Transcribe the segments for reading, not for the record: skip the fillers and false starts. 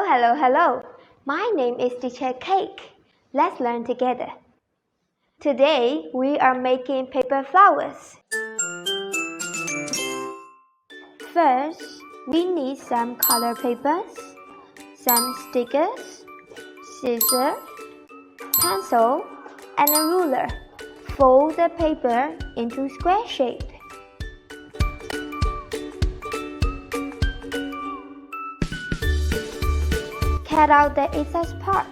Hello. My name is Teacher Cake. Let's learn together. Today, we are making paper flowers. First, we need some color papers, some stickers, scissors, pencil, and a ruler. Fold the paper into square shape. Cut out the excess part.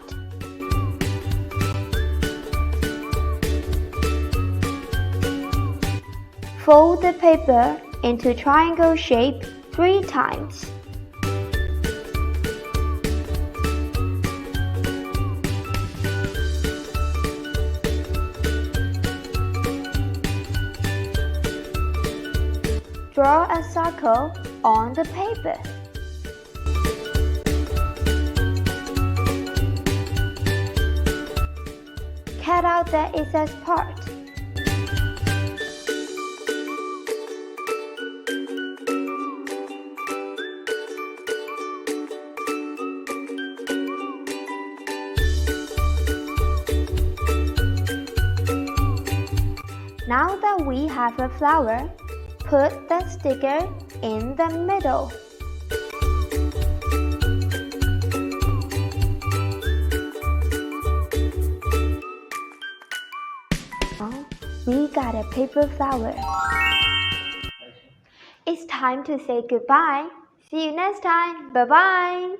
Fold the paper into triangle shape 3 times. Draw a circle on the paper. Cut out the excess part. Now that we have a flower, put the sticker in the middle. Oh, we got a paper flower. It's time to say goodbye. See you next time. Bye-bye.